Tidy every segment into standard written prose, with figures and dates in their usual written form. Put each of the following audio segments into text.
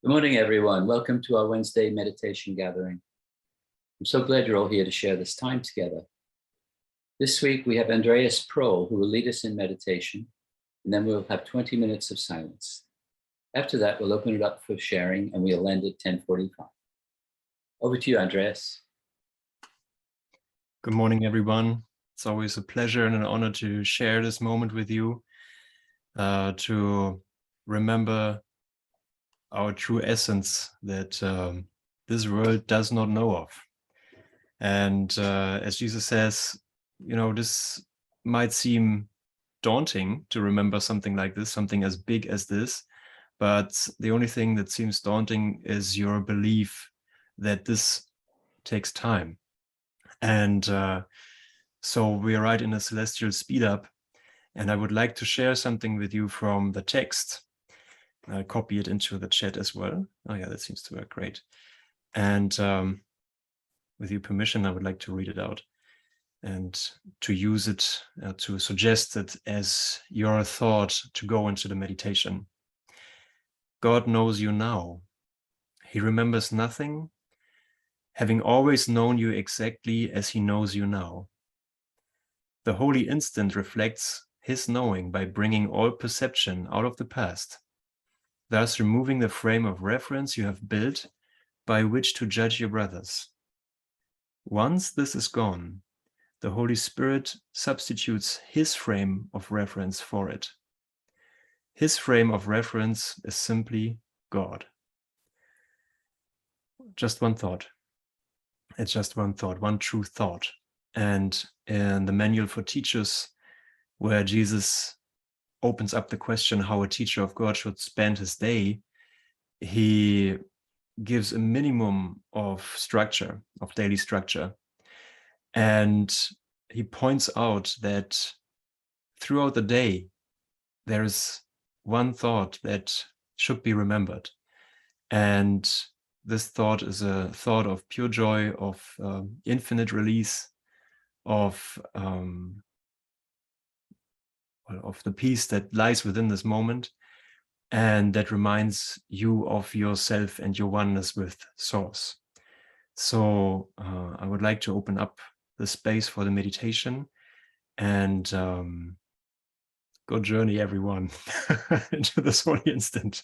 Good morning, everyone. Welcome to our Wednesday meditation gathering. I'm so glad you're all here to share this time together. This week, we have Andreas Prohl, who will lead us in meditation, and then we'll have 20 minutes of silence. After that, we'll open it up for sharing, and we'll end at 10:45. Over to you, Andreas. Good morning, everyone. It's always a pleasure and an honor to share this moment with you, to remember our true essence that this world does not know of. And as Jesus says, this might seem daunting to remember something like this, something as big as this, but the only thing that seems daunting is your belief that this takes time. And so we are right in a celestial speed up, and I would like to share something with you from the text. I'll copy it into the chat as well. Oh yeah, that seems to work great. And with your permission, I would like to read it out and to use it to suggest it as your thought to go into the meditation. God knows you now. He remembers nothing, having always known you exactly as he knows you now. The holy instant reflects his knowing by bringing all perception out of the past, thus removing the frame of reference you have built by which to judge your brothers. Once this is gone, the Holy Spirit substitutes his frame of reference for it. His frame of reference is simply God. Just one thought. It's just one thought, one true thought. And in the manual for teachers, where Jesus opens up the question how a teacher of God should spend his day, he gives a minimum of structure, of daily structure. And he points out that throughout the day, there is one thought that should be remembered. And this thought is a thought of pure joy, of infinite release, of the peace that lies within this moment, and that reminds you of yourself and your oneness with Source. So I would like to open up the space for the meditation, and good journey, everyone, into this holy instant.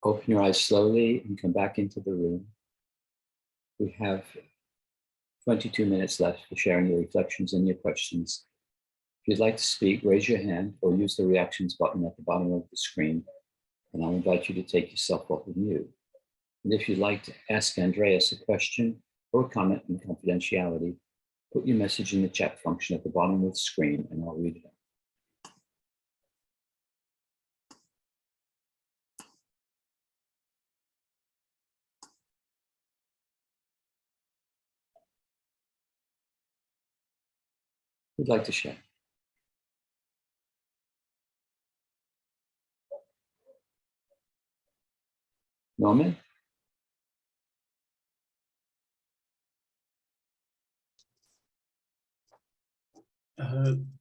open your eyes slowly and come back into the room. We have 22 minutes left for sharing your reflections and your questions. If you'd like to speak, raise your hand or use the reactions button at the bottom of the screen, and I'll invite you to take yourself off of mute. And if you'd like to ask Andreas a question or a comment in confidentiality, put your message in the chat function at the bottom of the screen and I'll read it out. Who'd like to share? Norman?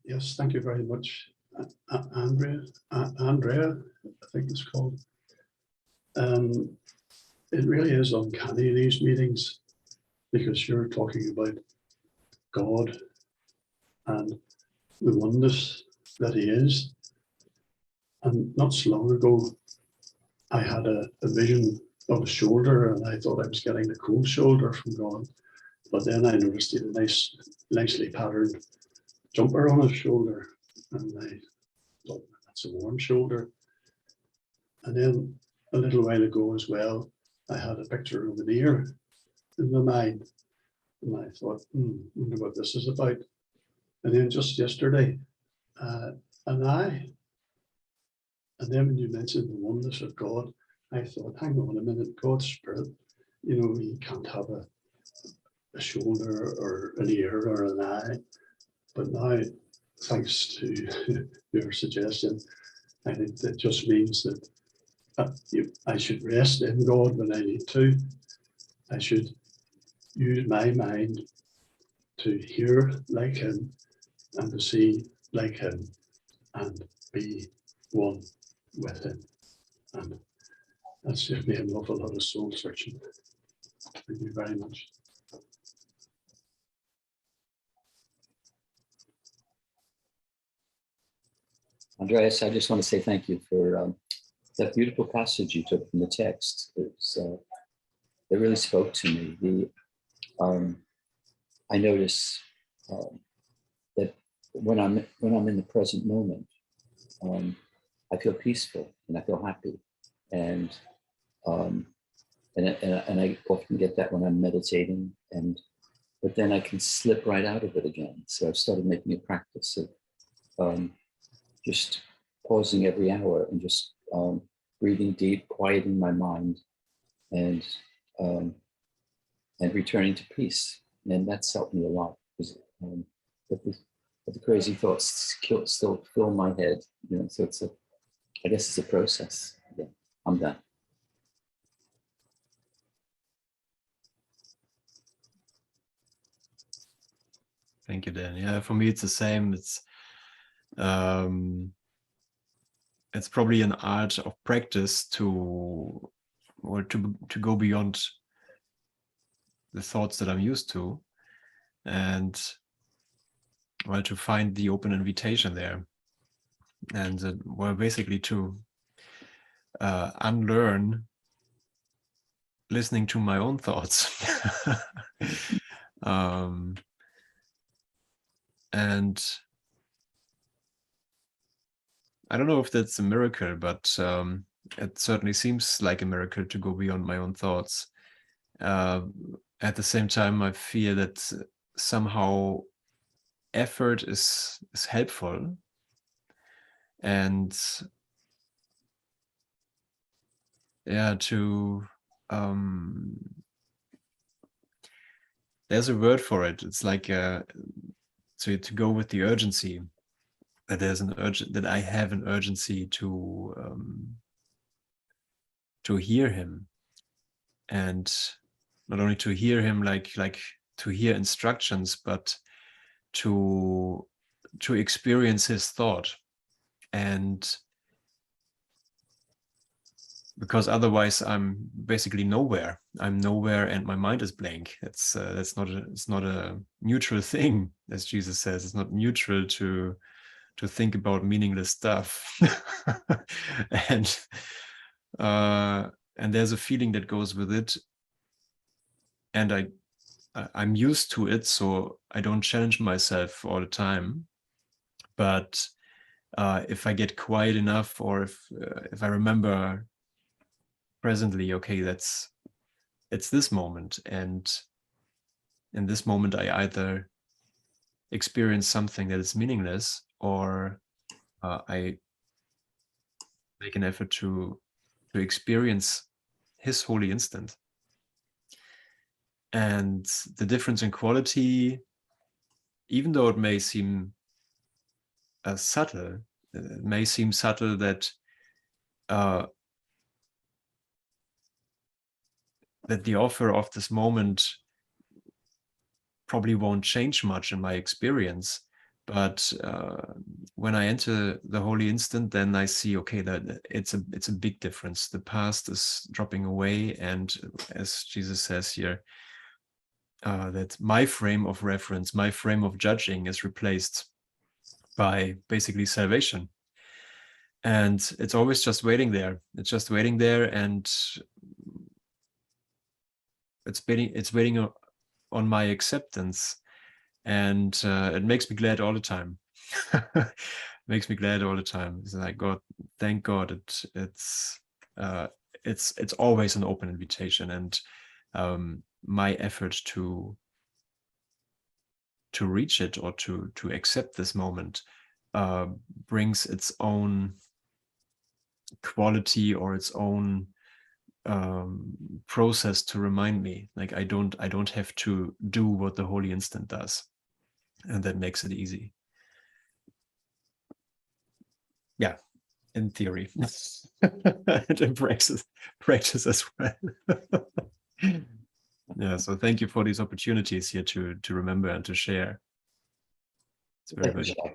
Yes, thank you very much, Andrea, I think it's called. It really is uncanny, these meetings, because you're talking about God and the oneness that he is. And not so long ago, I had a vision of a shoulder and I thought I was getting the cold shoulder from God. But then I noticed he had a nicely patterned jumper on his shoulder, and I thought, that's a warm shoulder. And then a little while ago as well, I had a picture of an ear in my mind, and I thought, wonder what this is about. And then just yesterday, an eye. And then when you mentioned the oneness of God, I thought, hang on a minute, God's spirit, you know, he can't have a shoulder or an ear or an eye. But now, thanks to your suggestion, I think that just means that I should rest in God when I need to. I should use my mind to hear like him and to see like him and be one with him. And that's just made an awful lot of soul searching. Thank you very much. Andreas, I just want to say thank you for that beautiful passage you took from the text. It really spoke to me. I notice that when I'm in the present moment, I feel peaceful and I feel happy, and I often get that when I'm meditating, but then I can slip right out of it again. So I've started making a practice of just pausing every hour and just breathing deep, quieting my mind, and returning to peace. And that's helped me a lot, because but the crazy thoughts still fill my head. You know, so I guess it's a process. Yeah, I'm done. Thank you, Dan. Yeah, for me it's the same. It's probably an art of practice to go beyond the thoughts that I'm used to, and well, to find the open invitation there, and well, basically to unlearn listening to my own thoughts. And I don't know if that's a miracle, but it certainly seems like a miracle to go beyond my own thoughts. At the same time, I fear that somehow effort is helpful, and yeah, there's a word for it. It's like to go with the urgency, that there's that I have an urgency to hear him, and not only to hear him like to hear instructions, but to experience his thought. And because otherwise I'm basically nowhere. I'm nowhere and my mind is blank. It's not a neutral thing, as Jesus says. It's not neutral to think about meaningless stuff. And and there's a feeling that goes with it, and I'm used to it, so I don't challenge myself all the time. But if I get quiet enough, or if I remember presently, okay, it's this moment, and in this moment I either experience something that is meaningless, or I make an effort to experience his holy instant. And the difference in quality, even though it may seem subtle, it may seem subtle that that the offer of this moment probably won't change much in my experience. But when I enter the holy instant, then I see, okay, that it's a big difference. The past is dropping away, and as Jesus says here, that my frame of reference, my frame of judging, is replaced by basically salvation. And it's always just waiting there. It's just waiting there, and it's waiting on my acceptance. And it makes me glad all the time. Makes me glad all the time. It's like, God, thank God, it's always an open invitation, and my effort to reach it, or to accept this moment, brings its own quality, or its own process to remind me. Like, I don't have to do what the holy instant does, and that makes it easy. Yeah, in theory. And in practice as well. Yeah, so thank you for these opportunities here to remember and to share. It's very valuable.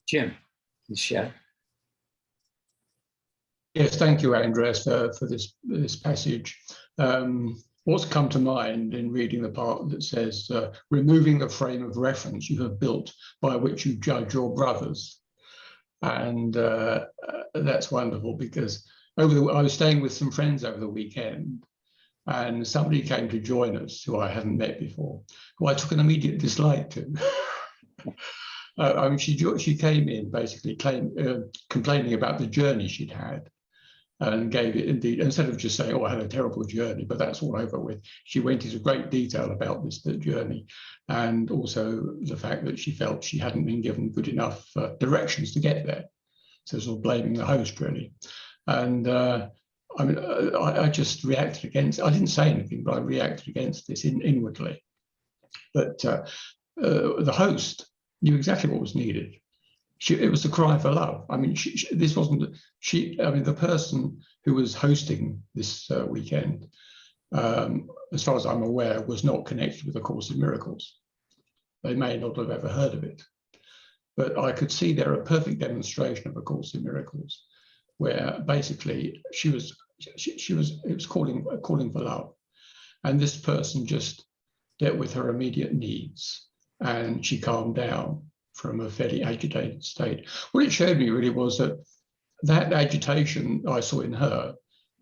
Jim, please share. Yes, thank you, Andreas, for this passage. What's come to mind in reading the part that says, removing the frame of reference you have built by which you judge your brothers. And that's wonderful, because I was staying with some friends over the weekend, and somebody came to join us who I hadn't met before, who I took an immediate dislike to. I mean, she came in basically complaining about the journey she'd had, and gave it, indeed, instead of just saying, oh, I had a terrible journey, but that's all over with. She went into great detail about the journey, and also the fact that she felt she hadn't been given good enough directions to get there. So sort of blaming the host, really. And I mean, I just reacted against, I didn't say anything, but I reacted against this inwardly. But the host knew exactly what was needed. It was the cry for love. I mean, this wasn't, I mean, the person who was hosting this weekend, as far as I'm aware, was not connected with A Course in Miracles. They may not have ever heard of it. But I could see there a perfect demonstration of A Course in Miracles, where basically it was calling for love. And this person just dealt with her immediate needs, and she calmed down from a fairly agitated state. What it showed me really was that agitation I saw in her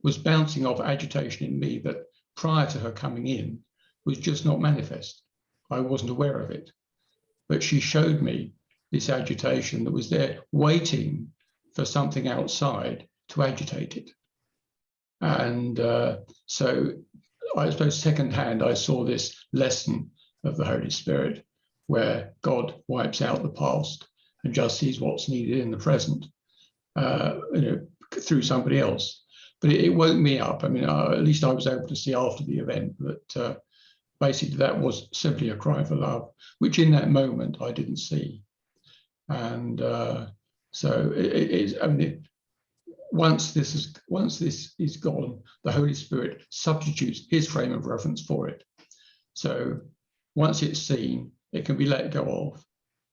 was bouncing off agitation in me that prior to her coming in was just not manifest. I wasn't aware of it. But she showed me this agitation that was there waiting for something outside to agitate it. And so I suppose secondhand, I saw this lesson of the Holy Spirit, where God wipes out the past and just sees what's needed in the present, through somebody else. But it woke me up. I mean, at least I was able to see after the event that basically that was simply a cry for love, which in that moment I didn't see. And so it is. I mean, once this is gone, the Holy Spirit substitutes His frame of reference for it. So once it's seen, it can be let go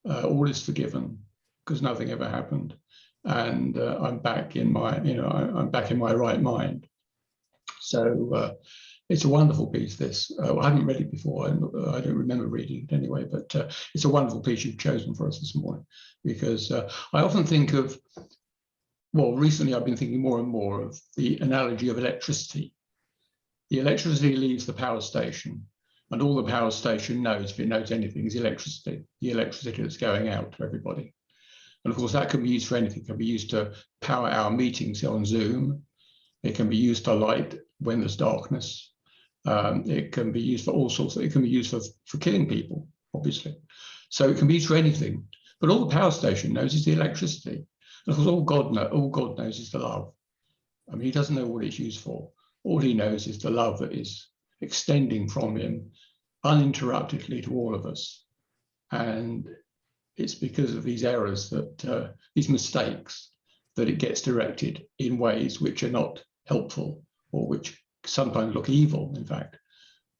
of. All is forgiven because nothing ever happened, and I'm back in my, I'm back in my right mind. So it's a wonderful piece, this. I haven't read it before. I don't remember reading it anyway, but it's a wonderful piece you've chosen for us this morning, because I often think of, well, recently I've been thinking more and more of the analogy of electricity. The electricity leaves the power station, and all the power station knows, if it knows anything, is electricity, the electricity that's going out to everybody. And of course, that can be used for anything. It can be used to power our meetings on Zoom. It can be used for light when there's darkness. It can be used for all sorts of, it can be used for killing people, obviously. So it can be used for anything. But all the power station knows is the electricity. And of course, all God knows is the love. I mean, he doesn't know what it's used for. All he knows is the love that is extending from him uninterruptedly to all of us. And it's because of these errors, that these mistakes, that it gets directed in ways which are not helpful, or which sometimes look evil, in fact.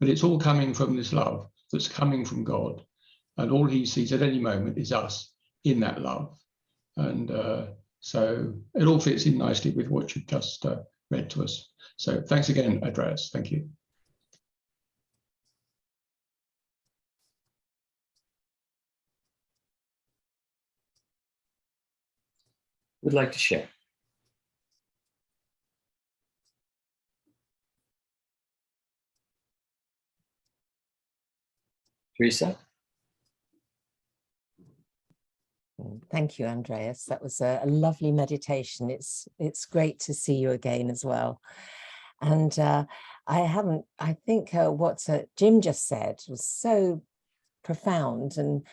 But it's all coming from this love that's coming from God. And all he sees at any moment is us in that love. And so it all fits in nicely with what you've just read to us. So thanks again, Andreas. Thank you. Would like to share? Teresa? Thank you, Andreas. That was a lovely meditation. It's great to see you again as well. And I think what Jim just said was so profound, and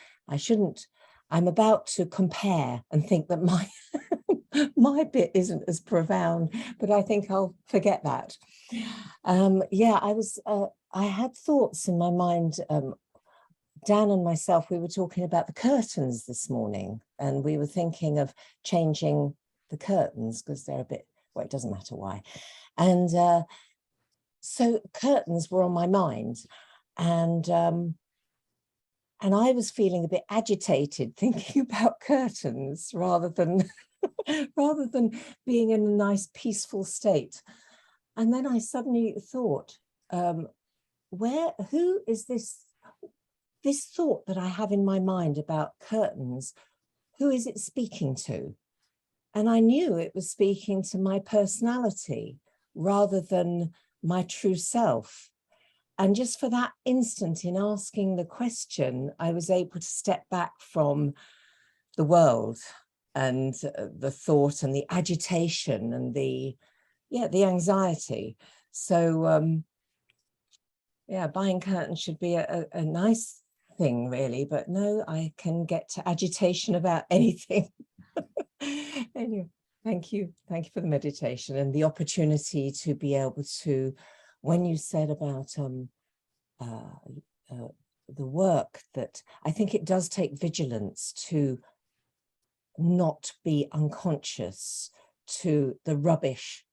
I'm about to compare and think that my my bit isn't as profound, but I think I'll forget that. Yeah, I had thoughts in my mind. Dan and myself, we were talking about the curtains this morning, and we were thinking of changing the curtains because they're a bit, well, it doesn't matter why. And so curtains were on my mind, and I was feeling a bit agitated thinking about curtains rather than rather than being in a nice peaceful state. And then I suddenly thought, who is this thought that I have in my mind about curtains, who is it speaking to? And I knew it was speaking to my personality rather than my true self. And just for that instant in asking the question, I was able to step back from the world and the thought and the agitation and the anxiety. So yeah, buying curtains should be a nice thing, really, but no, I can get to agitation about anything. Anyway, thank you for the meditation and the opportunity to be able to, when you said about the work, that I think it does take vigilance to not be unconscious to the rubbish,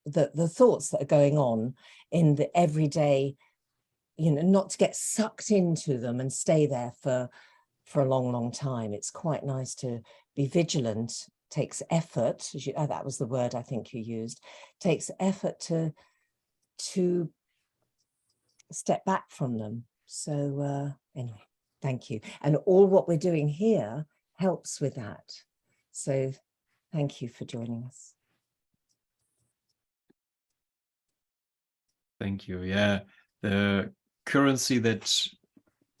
the thoughts that are going on in the everyday, not to get sucked into them and stay there for a long time. It's quite nice to be vigilant. Takes effort, that was the word I think you used. Takes effort to step back from them. So anyway, thank you. And all what we're doing here helps with that. So thank you for joining us. Thank you. Yeah, the currency that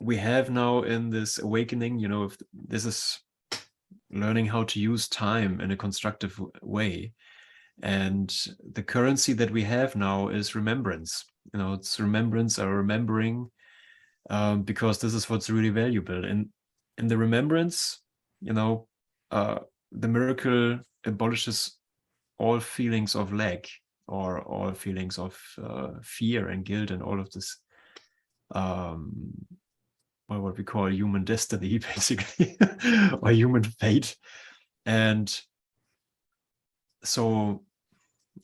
we have now in this awakening, if this is learning how to use time in a constructive way. And the currency that we have now is remembrance. It's remembrance or remembering, because this is what's really valuable. And in the remembrance, the miracle abolishes all feelings of lack, or all feelings of fear and guilt and all of this, what we call human destiny, basically, or human fate. And so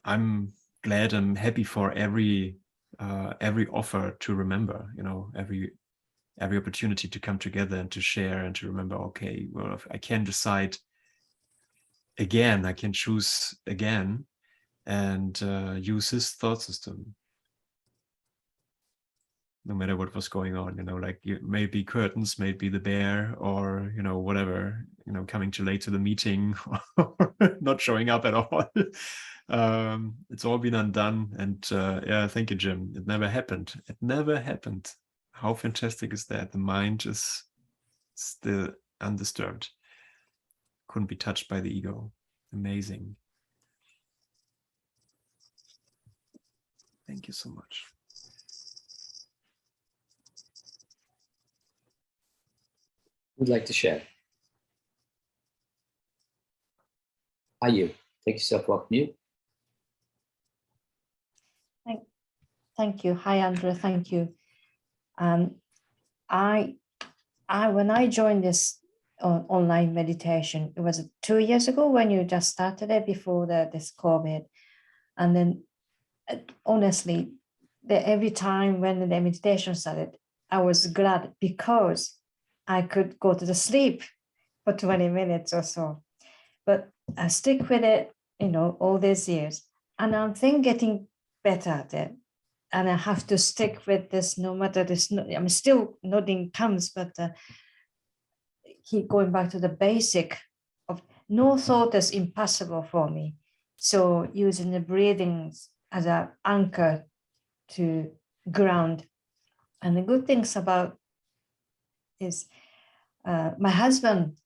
I'm glad, I'm happy for every offer to remember, every opportunity to come together and to share and to remember, okay, well, if I can decide again, I can choose again. and use his thought system. No matter what was going on, like maybe curtains, maybe the bear, or, whatever, coming too late to the meeting, or not showing up at all. It's all been undone. And yeah, thank you, Jim. It never happened. It never happened. How fantastic is that? The mind is still undisturbed. Couldn't be touched by the ego. Amazing. Thank you so much. Who'd like to share? Are you? Take yourself off mute. Thank you. Hi, Andrea. Thank you. When I joined this online meditation, it was 2 years ago when you just started it before this COVID. And then honestly, every time when the meditation started, I was glad because I could go to the sleep for 20 minutes or so. But I stick with it, all these years. And I'm getting better at it. And I have to stick with this no matter this. I'm still nothing comes, but keep going back to the basic of no thought is impossible for me. So using the breathing as an anchor to ground. And the good things about is my husband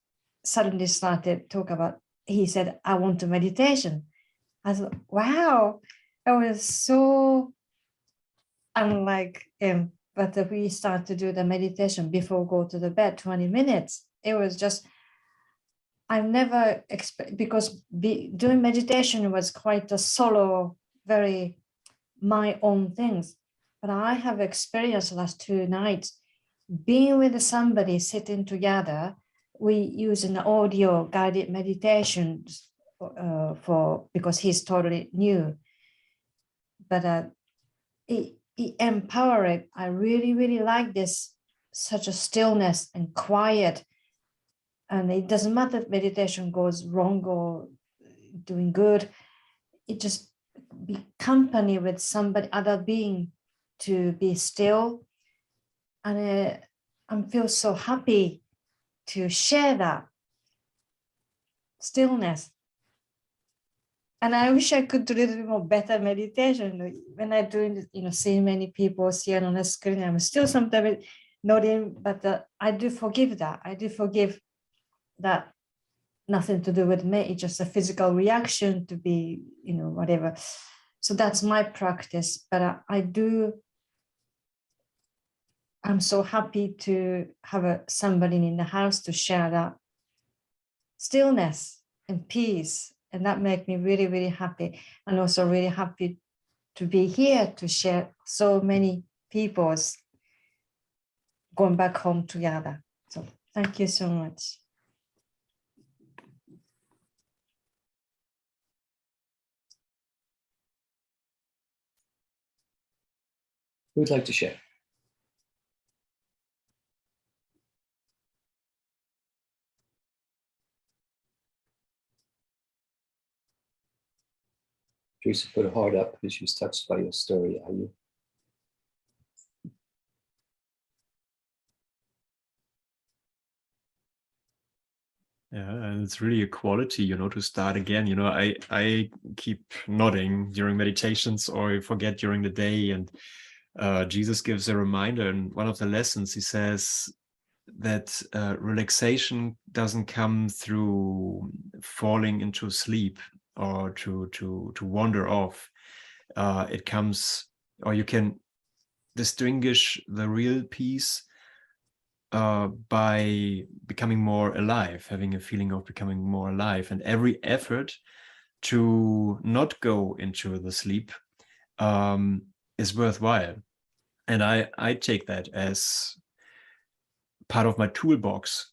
suddenly started talk about, he said, I want to meditation. I thought, wow, I was so unlike him, but we start to do the meditation before go to the bed, 20 minutes. It was just, I never expect, because doing meditation was quite a solo, very my own things. But I have experienced last 2 nights being with somebody sitting together. We use an audio guided meditation because he's totally new. But it empowered. I really, really like this, such a stillness and quiet. And it doesn't matter if meditation goes wrong or doing good. It just be company with somebody, other being, to be still. And I feel so happy to share that stillness. And I wish I could do a little bit more better meditation. When I'm doing, seeing many people seeing on the screen, I'm still sometimes nodding, but I do forgive that. I do forgive that nothing to do with me. It's just a physical reaction to be, whatever. So that's my practice. But I'm so happy to have somebody in the house to share that stillness and peace. And that makes me really, really happy. And also really happy to be here to share so many people's going back home together. So thank you so much. Who'd like to share? Teresa put a heart up because she was touched by your story. Are you? Yeah, and it's really a quality, to start again. I keep nodding during meditations or I forget during the day. And Jesus gives a reminder in one of the lessons. He says that relaxation doesn't come through falling into sleep or to wander off. It comes, or you can distinguish the real peace by becoming more alive, having a feeling of becoming more alive. And every effort to not go into the sleep is worthwhile. And I take that as part of my toolbox,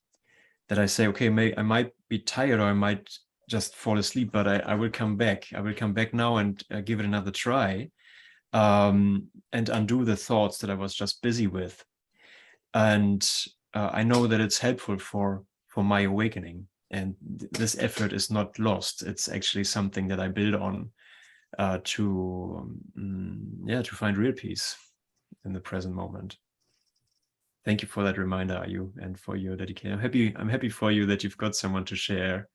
that I say, okay, I might be tired or I might just fall asleep, but I will come back. I will come back now and give it another try and undo the thoughts that I was just busy with. And I know that it's helpful for my awakening. And this effort is not lost. It's actually something that I build on to find real peace in the present moment. Thank you for that reminder, Ayu, and for your dedication. I'm happy for you that you've got someone to share.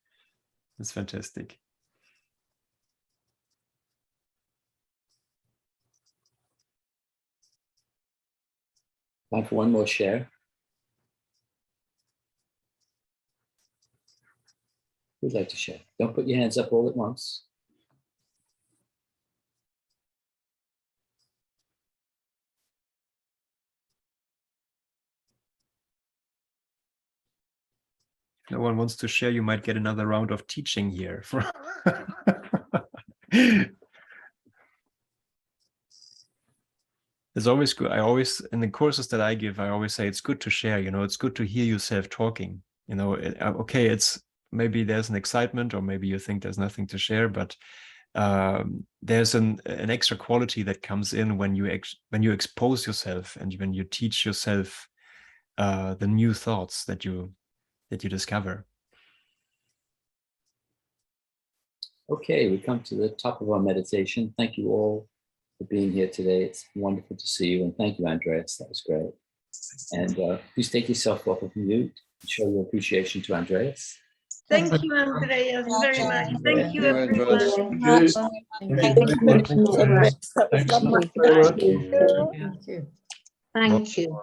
It's fantastic. Time for one more share. Who'd like to share? Don't put your hands up all at once. If no one wants to share, you might get another round of teaching here. It's always good. In the courses that I give, I always say it's good to share, it's good to hear yourself talking, okay, it's maybe there's an excitement, or maybe you think there's nothing to share, but there's an extra quality that comes in when you expose yourself and when you teach yourself the new thoughts that you discover. Okay, we come to the top of our meditation. Thank you all for being here today. It's wonderful to see you. And thank you, Andreas. That was great. And please take yourself off of mute and show your appreciation to Andreas. Thank you, Andreas, very much. Thank you, everyone. Thank you very much. That was lovely. Thanks very much. Thank you.